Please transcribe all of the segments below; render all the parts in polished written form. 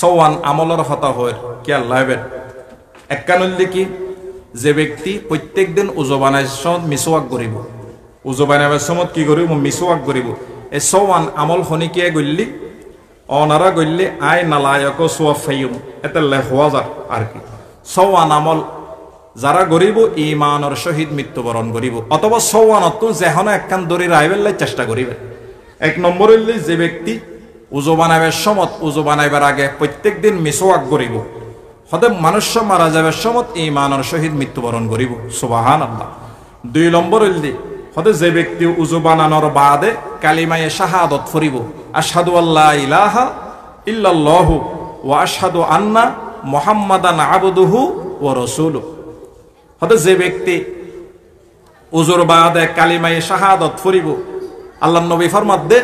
সওয়ান আমলের হতা হয় কি আল্লাহ এককানল্লি কি যে ব্যক্তি প্রত্যেক দিন উজু বানায় মিসওয়াক করিব উজু বানাবার সময় কি করিব মিসওয়াক করিব এই সওয়ান আমল হনিকিয়ে গল্লি অনারা গল্লি আই নালায়ক সোয়াব ফাইম এতে লেখা যার আর কি সওয়ান আমল যারা গরিব ইমানের সহিত মৃত্যুবরণ করিব অথবা সওয়ানত যেহন একখান দড়ি রাইবেল্লাই চেষ্টা করিবে। এক নম্বর হইলে যে ব্যক্তি উজু বানাইবার সময় উজু বানাইবার আগে প্রত্যেক দিন মিসওয়াক করিব হতে মানুষ মারা যাবার সময় ইমানের সহিত মৃত্যুবরণ করিব সুবহানাল্লাহ। দুই নম্বর হইলে হতে যে ব্যক্তি উজু বানানোর বাদে কালিমায়ে শাহাদত ফরিব আশহাদু আল্লা ইলাহা ইল্লাল্লাহু ওয়া আশহাদু আন্না মুহাম্মাদান আবদুহু ওয়া রাসূলুহু হতে যে ব্যক্তি উজুর বাদে কালিমায়ে শাহাদত ফরিব আল্লাহর নবী ফরমাতে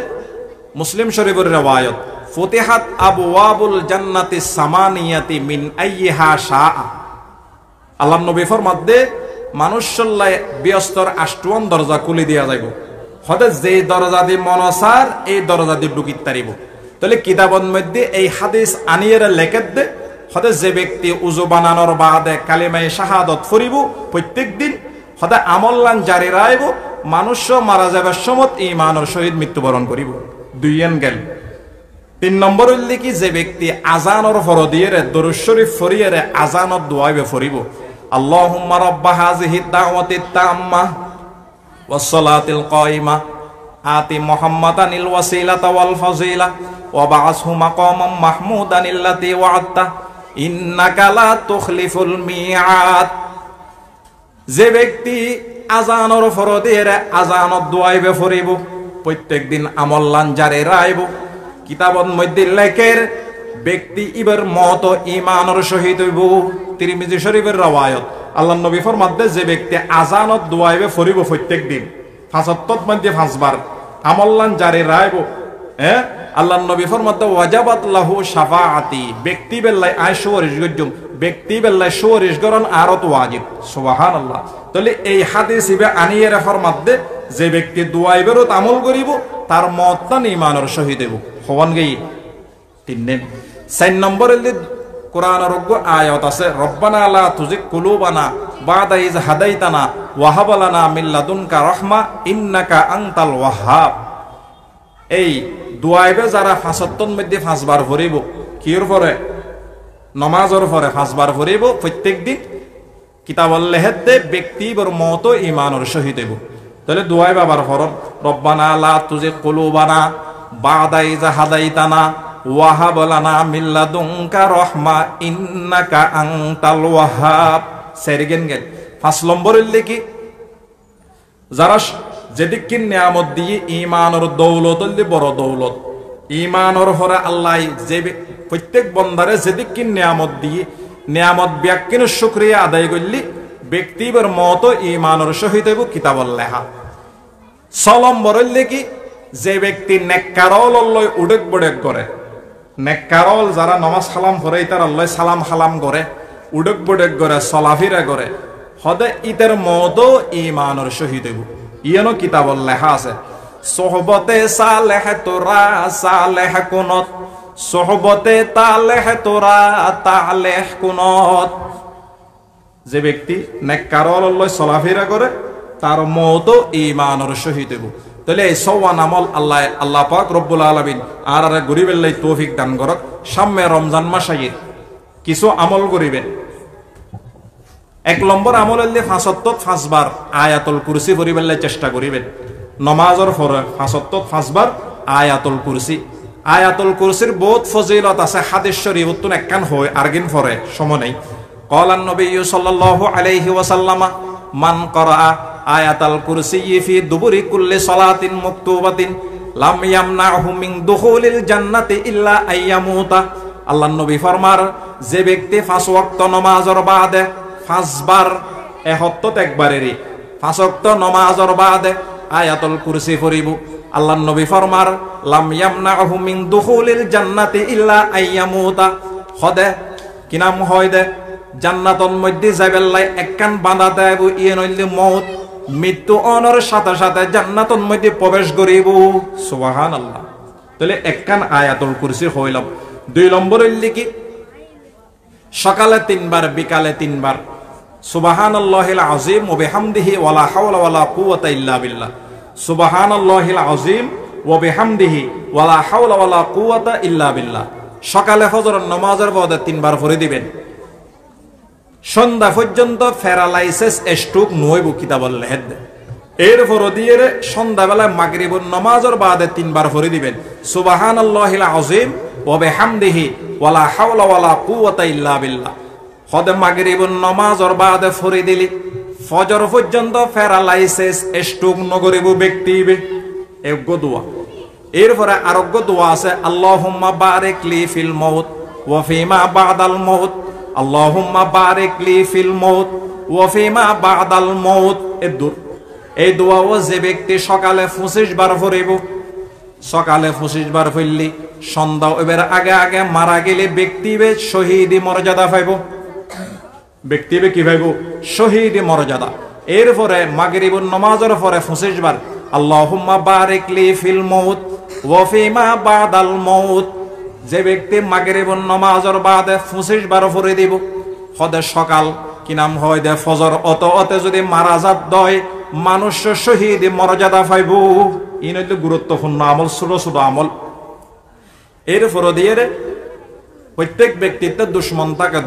মুসলিম শরীফের riwayat ফুতিহাত আবওয়াবুল জান্নাতি সামানিয়াতি মিন আইয়িহা শাআ আল্লাহর নবী ফরমাতে মানুষল্লায় ব্যস্তর আষ্টওয়ান দরজা খুলে দিয়া যাইব হতে যে দরজা দি মনসার এই দরজা দি ঢুকিত তারিব। তাহলে কিতাবের মধ্যে এই হাদিস আনিয়ের লেখত দে হতে যে ব্যক্তি উজু বানানোর বাদে কালিমায়ে শাহাদত ফরিব প্রত্যেক দিন হতে আমল্লান জারি রাইব মানুষ মারা যাবার সময় ইমানের সহিত মৃত্যুবরণ করিব। দুইয়েন গেল। তিন নম্বর হইলে কি যে ব্যক্তি আজানের ফরদিয়ে দরুদ শরীফ ফরিয়ে আজানত দোয়াইবে ফরিব আল্লাহুম্মা রাব্বা হাযিহিদ দাওয়াতিত তাম্মা ওয়াস সালাতিল কায়িমা আতি মুহাম্মাদানিল ওয়াসিলাতা ওয়াল ফাজিলা ওয়া বা'আসহু মাকামান মাহমুদান আল্লাতী ওয়া'আদতা ইন্নাকা লা তুখলিফুল মিআদ। যে ব্যক্তি আজানের ফরদিয়ে আজানত দোয়াইবে ফরিব প্রত্যেক দিন আমল্লান জারি রাইব কিতাবের মধ্যে লেখের ব্যক্তি ইবার মত ইমানের সহিত হইব। তিরমিজি শরীফের riwayat আল্লাহর নবী ফরমাতে যে ব্যক্তি আজানত দোয়াইবে ফরিব প্রত্যেক দিন ফাসাত্তত মধ্যে পাঁচবার আমল্লান জারি রাইব আল্লাহর নবী ফরমাতে ওয়াজাবাত লাহু শাফাআতি ব্যক্তি বেল্লাই আয়শোরিশ গজ্জুম ব্যক্তি বেল্লাই শোরিশ গরন আরত ওয়াজিব সুবহানাল্লাহ। তাহলে এই হাদিস ইবে আনিয়ে ফরমাতে যে ব্যক্তি দোয়াইবেরও আমল করিব তার মতটা ইমানের সহিত হইব হওয়ান গই। তিন চার নম্বর হইলে কোরআনের আয়াত আছে রব্বানা লা তুজিগ কুলুবানা বাদা ইজ হাদাইতানা ওয়া হাব লানা মিন লাদুনকা রাহমা ইন্নাকা আনতাল ওয়াহ্হাব। এই দোয়াইবে যারা ফাঁসত্তর মধ্যে পাঁচবার ভরিব কির পরে নমাজের পরে পাঁচবার ভরিব প্রত্যেক দিন কিতাবল লেহেদ দে ব্যক্তির মত ইমানের সহিত হইব। তাহলে দোয়াই বাবার ফরম রব্বানা লা তুজিগ কুলুবানা বাদা ইজ হাদাইতানা ওয়া হাব লানা মিন লাদুনকা রাহমা ইন্নাকা আনতাল ওয়াহ্হাব। সেরগেন গেল। পাঁচ নম্বর হইলে কি যারা যেদিক নিয়ামত দিয়ে ইমানের দৌলত হইলে বড় দৌলত ইমানের হরে আল্লাহ যে প্রত্যেক বন্দারে যেদিক নিয়ামত দিয়ে নিয়ামত ব্যাকিন শুকরিয়া আদায় করলি ব্যক্তির মত ইমানের সহিত হইব কিতাবল লেখা। ছ নম্বর হইলে কি যে ব্যক্তি নেককারল লয় উডেক বডেক করে নেককারল যারা নমাজ সালাম করে তার আল্লাহ সালাম হালাম করে উডেক বডেক করে চলাফিরা করে হদে ইতার মত ইমানের সহিত হইব ইয়েনো কিতাবল লেখা আছে সোহবতে সালেহ তোরা সালেহ কুনত সোহবতে তালেহ তোরা তালেহ কুনত। যে ব্যক্তি নেককারল লয় চলাফিরা করে তার মত ইমানের সহিত হইব। তাহলে এই সওয়ান আমল আল্লাহ পাক রব্বুল আলামিন আর গরিবেল্লাই তৌফিক দান করক। সামনে রমজান মাসাইয়ে কিছু আমল করিবেন। এক নম্বর আমল হইলে ফাঁসত্তর পাঁচবার আয়াতুল কুরসি পড়িবেল্লাই চেষ্টা করিবেন। নমাজের পরে ফাঁসত্তর পাঁচবার আয়াতুল কুরসি। আয়াতুল কুরসির বহুত ফজিলত আছে হাদিস শরীফত একখান হয় আরগিন পরে সময় নেই। ক্বালান নবী সাল্লাল্লাহু আলাইহি ওয়াসাল্লাম মান ক্বারা আয়াতুল কুরসি ফি দুবুরি কুল্লি সালাতিন মাকতুবাতিন লাম ইয়ামনাহু মিন দুখুলিল জান্নাতি ইল্লা আইয়ামুতা। আল্লাহর নবী ফরমার যে ব্যক্তি পাঁচ ওয়াক্ত নামাজের বাদে পাঁচবার এহত্তত একবারেরই পাঁচ ওয়াক্ত নামাজের বাদে আয়াতুল কুরসি পড়িব আল্লাহর নবী ফরমার লাম ইয়ামনাহু মিন দুখুলিল জান্নাতি ইল্লা আইয়ামুতা। হদে কি নাম হয় দে জান্নাতর মধ্যে যাইবেল্লাই একখান বাঁধা দেব ইয়ে নইলে মউত মৃত্যু অনর সাথে সাথে জান্নাতর মধ্যে প্রবেশ করিব সুবহানাল্লাহ। তাহলে একখান আয়াতুল কুরসি হইলাম। 2 নম্বর হইল কি সকালে 3 বার বিকালে 3 বার সুবহানাল্লাহিল আযীম ওয়া বিহামদিহি ওয়ালা হাওলা ওয়ালা কুওয়াতা ইল্লা বিল্লাহ সুবহানাল্লাহিল আযীম ওয়া বিহামদিহি ওয়ালা হাওলা ওয়ালা কুওয়াতা ইল্লা বিল্লাহ সকালে ফজরের নামাজের পরে 3 বার পড়ে দিবেন সন্ধ্যা পর্যন্ত প্যারালাইসিস স্ট্রোক নয় কিতাবল লেহেদ এরপর দিয়ে সন্ধ্যাবেলা মাগরিবের নামাজের বাদে 3 বার পড়ে দিবেন সুবহানাল্লাহিল আযীম ওয়া বিহামদিহি ওয়ালা হাওলা ওয়ালা কুওয়াতা ইল্লা বিল্লাহ হদে মাগরিবের নামাজের বাদে পড়ে দিলি ফজর পর্যন্ত প্যারালাইসিস স্ট্রোক নগরিব ব্যক্তি এগো দোয়া এরপরে আরোগ্য দোয়া আছে আল্লাহুম্মা বারিক লি ফিল মাউত ওয়া ফিমা বাদাল মাউত আল্লাহুম্মা বারিক লি ফিল মাউত ওয়া ফিমা বাদাল মাউত এই দোয়াও যে ব্যক্তি সকালে 25 বার পড়িব সকালে 25 বার পড়লি সন্ধ্যা এবার আগে আগে মারা গেলে ব্যক্তিবে শহীদি মর্যাদা পাইব ব্যক্তিবে কি পাইব শহীদি মর্যাদা এরপরে মাগরিবের নামাজের পরে 25 বার আল্লাহুম্মা বারিক লি ফিল মাউত ওয়া ফিমা বাদাল মাউত যে ব্যক্তি মাগরিবের নামাজের বাদে 25 বার পড়ে দিব হদে সকাল কি নাম হয় দে ফজর অতে যদি মারা যাত দয় মানুষ শহীদ মর্যাদা পাইব ইন হইল গুরুত্বপূর্ণ আমল ছোট ছোট আমল এরপর দিয়ে প্রত্যেক ব্যক্তিত্ব দুশ্মন থাকে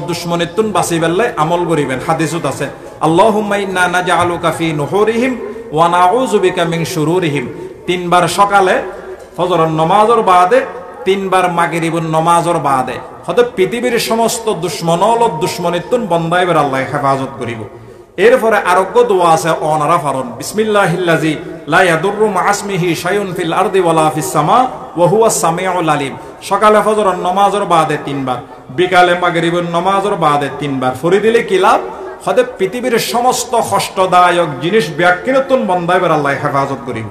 দুশ্মনিতুন বাঁচি পেলে আমল করিবেন হাদিসত আছে আল্লাহুম্মা ইন্না নাজআলুকা ফি নুহুরিহিম ওয়া নাউযু বিকা মিন শুরুরিহিম 3 বার সকালে ফজরের নামাজের বাদে 3 বার মাগরিবের নামাজের বাদে হতে পৃথিবীর সমস্ত দুশ্মনিতুন বন্দাইবার আল্লাহ হেফাজত করিব এরপরে আরোগ্য দোয়া আছে অনারা ফারন বিসমিল্লাহিল্লাযী লা ইয়াদুররু মা ইসমিহি শাইউন ফিল আরদি ওয়ালা ফিস সামা ওয়া হুয়াস সামিউল আলিম সকালে ফজরের নামাজের বাদে 3 বার বিকালে মাগরিবের নামাজের বাদে 3 বার ফরি দিলে কি লাভ হতে পৃথিবীর সমস্ত কষ্টদায়ক জিনিস ব্যাকিনতুন বন্দাইবার আল্লাহ হেফাজত করিব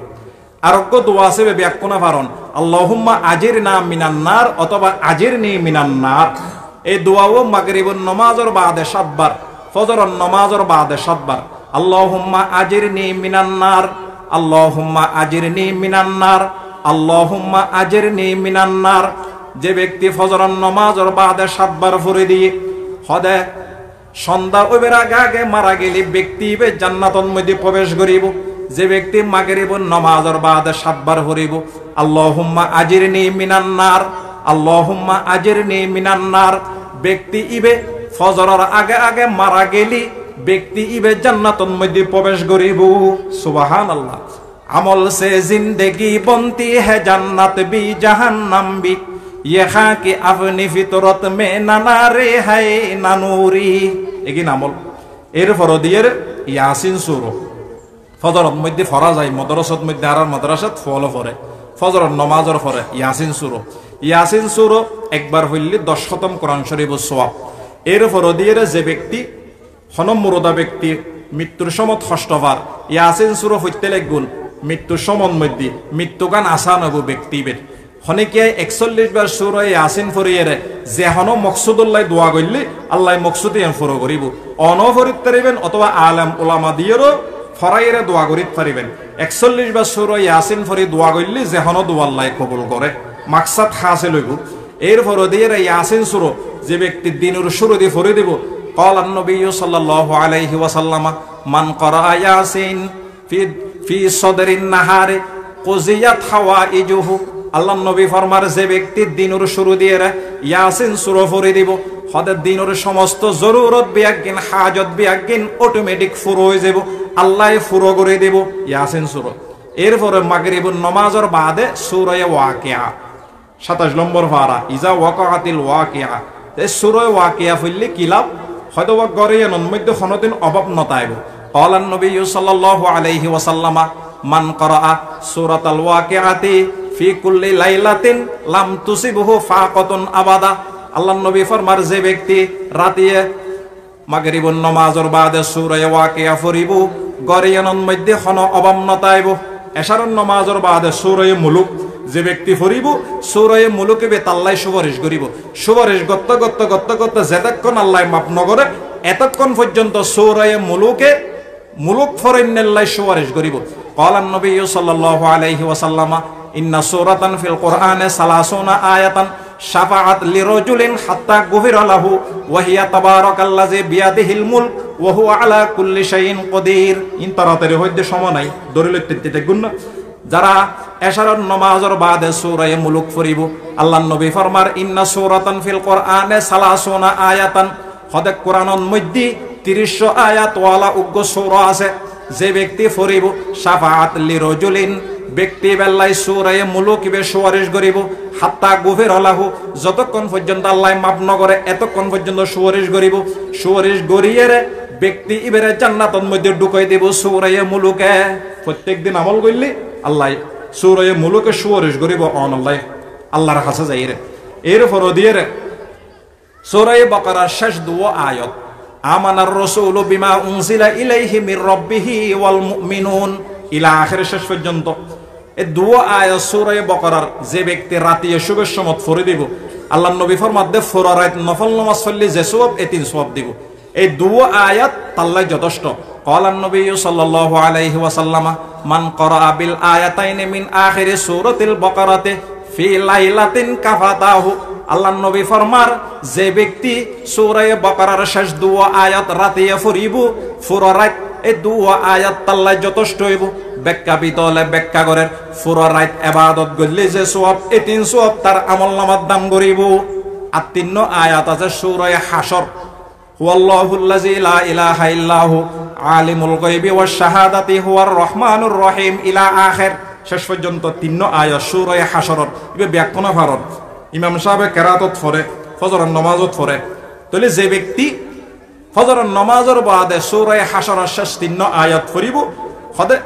আরোগ্য দোয়া আছে ব্যাকুনা ফারন আল্লাহুম্মা আজিরনা মিনান নার অথবা আজিরনি মিনান নার এই দোয়াও মাগরিবের নামাজের বাদে 7 বার ফজরের নামাজের বাদে 7 বার আল্লাহুম্মা আজিরনি মিনান নার আল্লাহুম্মা আজিরনি মিনান নার আল্লাহুম্মা আজিরনি মিনান নার যে ব্যক্তি ফজরের নামাজের বাদে 7 বার পড়ে দিয়ে হদে সন্ধ্যা ওইবার আগে মারা গেলে ব্যক্তি জান্নাতের মধ্যে প্রবেশ করিব যে ব্যক্তি মাগরিবের নামাজের বাদে 7 বার পড়িব আল্লাহুম্মা আজিরনি মিনান নার আল্লাহুম্মা আজিরনি মিনান নার ব্যক্তি ফজরের আগে মারা গেলি ব্যক্তি জান্নাতের মধ্যে প্রবেশ করিব সুবহানাল্লাহ আমল সে জিন্দেগি বনতি হে জান্নাত বি জাহান্নাম বি ইহা কি আপনি ফিতরত মে নানা রে হায় নানুরি এগিন আমল এরপর দিয়ে ইয়াসিন সূরা ফজরের মধ্যে পড়া যায় মাদ্রাসার মধ্যে আর মাদ্রাসাত ফলো করে ফজরের নামাজের পরে ইয়াসিন সূরা একবার হইলে 10 খতম কোরআন শরীফের সওয়াব এরপর দিয়ে যে ব্যক্তি হনমুরদা ব্যক্তি মৃত্যুর সময় 6 বার ইয়াসিন সূরা হইতে লাগগুল মৃত্যুর সময় মধ্যে মৃত্যুগান আসান হব ব্যক্তিবের হনেকে 41 বার সূরা ইয়াসিন ফরিয়ে যে হন মকসুদুল্লাহ দোয়া করলে আল্লাহ মকসুদে ফরো করিব অনফরিত পারিবেন অথবা আলেম উলামা দিয়েরও ফরাইরে দোয়া করিতে পারিবেন 41 বার সূরা ইয়াসিন ফরি দোয়া করলে যে হন দোয়া আল্লাহ কবুল করে মাকসাদ হাসিল হইব এরপর দিয়ে ইয়াসিন সূরা যে ব্যক্তি দিনের শুরু দিয়ে ফরি দিব قال النبي صلى الله عليه وسلم من قرأ ياسين في صدر النهار قضيت حوائجه আল্লাহ নবী ফরমার যে ব্যক্তি দিনের শুরু দিয়ে ইয়াসিন সূরা পড়ে দিব হদে দিনের সমস্ত জরুরত বিয়াগিন হাজত বিয়াগিন অটোমেটিক ফুরো হয়ে যাব আল্লাহ ফুরো করে দেব ইয়াসিন সূরা এরপরে মাগরিবের নামাজের বাদে সূরা ওয়াকিয়া 27 নম্বর পারা ইজা ওয়াকাতিল ওয়াকিয়া এই সূরা ওয়াকিয়া পড়লে কি লাভ হয়তো গরিয়ান মধ্যে কোনদিন অভাব নতাইব قال النبي صلى الله عليه وسلم من قرأ سورة الواقعة في كل ليلة لم تصبه فاقة أبدا আল্লাহ নবী ফরমার যে ব্যক্তি রাতে মাগরিবের নামাজের বাদে সূরা ওয়াকিয়া পড়িব গরিয়ান মধ্যে কোন অভাব নতাইব এশারের নামাজের বাদে সূরা মুলুক যে ব্যক্তি পড়িব সূরা মুলুকে বেতাল্লাই সুপারিশ করিব সুপারিশ গত্ত যেতক্ষণ আল্লাহ মাফ নগরে এতক্ষণ পর্যন্ত সূরা মুলুক ফরিন্নাল্লাহ সুপারিশ করিব قال النبي صلى الله عليه وسلم ইন্না সূরাতান ফিল কুরআনে সালাসুনা আয়াতান শাফাআত লিরাজুলিন হাত্তা গুফিরা লাহু ওয়া হিয়া তাবারাকাল্লাযী বিয়াদিহিল মুলক ওয়া হুয়া আলা কুল্লি শাইইন কদির। ইন তারাতারি হইতে সময় নাই দলিল তিতে গুণ যারা এশারার নামাজের বাদে সূরা মুলক পড়িব আল্লাহর নবী ফরমার ইন্না সূরাতান ফিল কুরআনে সালাসুনা আয়াতান হদে কোরআনের মধ্যে ৩০ আয়াত ওয়ালা উগ্র সূরা আছে যে ব্যক্তি পড়িব শাফাআত লিরাজুলিন ব্যক্তি বেলায় সূরা মুলক ইবে সুপারিশ করিব হাত্তা গুফিরা লাহু যতক্ষণ পর্যন্ত আল্লাহ মাফ ন করে এতক্ষণ পর্যন্ত সুপারিশ করিব সুপারিশ করিয়ে ব্যক্তি ইবেরে জান্নাতের মধ্যে ঢুকাই দেব সূরা মুলুকে। প্রত্যেকদিন আমল করলে আল্লাহ সূরা মুলুকে সুপারিশ করিব অন আল্লাহর কাছে যাই রে। এর পর দিয়ে সূরা বাকারার শেষ দুটো আয়াত আমানার রাসূলু বিমা উনজিলা ইলাইহি মির রাব্বিহি ওয়াল মুমিনুন ইলা আখির শেষ পর্যন্ত এই দুটো আয়াত সূরা বাকারার যে ব্যক্তি রাতে শুভের সময় পড়ে দিব আল্লাহর নবী ফরমাতে ফোরা রাত নফল নামাজ পড়লে যে সওয়াব এই 3 সওয়াব দিব। এই দুটো আয়াত তাল্লাই যথেষ্ট। ক্বালান নবী সাল্লাল্লাহু আলাইহি ওয়াসাল্লাম মান ক্বারা বিল আয়াতাইনি মিন আখিরি সূরাতিল বাকারাতে ফি লাইলাতিন কাফাতাহু আল্লাহর নবী ফরমার যে ব্যক্তি সূরা বাকারার শেষ দুটো আয়াত রাতে পড়িব পুরো রাত এই দুটো আয়াত তাল্লাই যথেষ্ট হইব। ব্যাখ্যা বিতলে ব্যাখ্যা করে পুরো রাত ইবাদত করলে যে সওয়াব এই 3 সওয়াব তার আমলনামার দাম করিব। আর 3 আয়াত আছে সূরা হাশর হুয়াল্লাহুল্লাযী লা ইলাহা ইল্লাহু আলিমুল গায়বি ওয়াশ শাহাদাতি হুয়ার রহমানুর রহিম ইলা আখির শেষ পর্যন্ত 3 আয়াত সূরা হাশর ইবে ব্যাখ্যা ফারত ইমাম সাহেব কেরাতত পড়ে ফজরের নামাজত পড়ে তাহলে যে ব্যক্তি ফজরের নামাজের বাদে সূরা হাশরের শেষ 3 আয়াত পড়িব হদে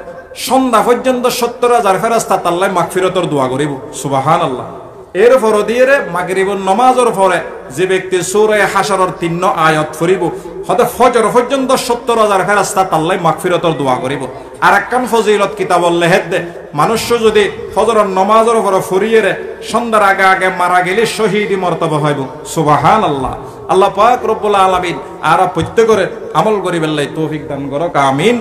সন্ধ্যা পর্যন্ত ৭০,০০০ ফেরেশতা আল্লাহ মাগফিরাতের দোয়া করিব সুবহানাল্লাহ। এর পর দিয়ে মাগরিবের নামাজের পরে যে ব্যক্তি সূরা হাশরের 3 আয়াত পড়িব হদে ফজর পর্যন্ত ৭০,০০০ ফেরেশতা আল্লাহ মাগফিরাতের দোয়া করিব। আর একখান ফজিলত কিতাবল লেহেদ মানুষ যদি ফজরের নামাজের পরে ফরিয়ে সন্ধ্যার আগে আগে মারা গেলে শহীদি মর্তবা হইব সুবহানাল্লাহ। আল্লাহ পাক রব্বুল আলামিন আর প্রত্যেকের আমল করিবেন লাই তৌফিক দান করুক আমিন।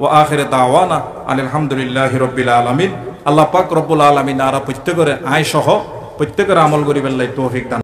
ওয়া আখিরু দাওয়ানা আলহামদুলিল্লাহি রাব্বিল আলামিন। আল্লাহ পাক রব্বুল আলামিন আর প্রত্যেকের আয় সহ প্রত্যেকের আমল করিবেন লাই তৌফিক দান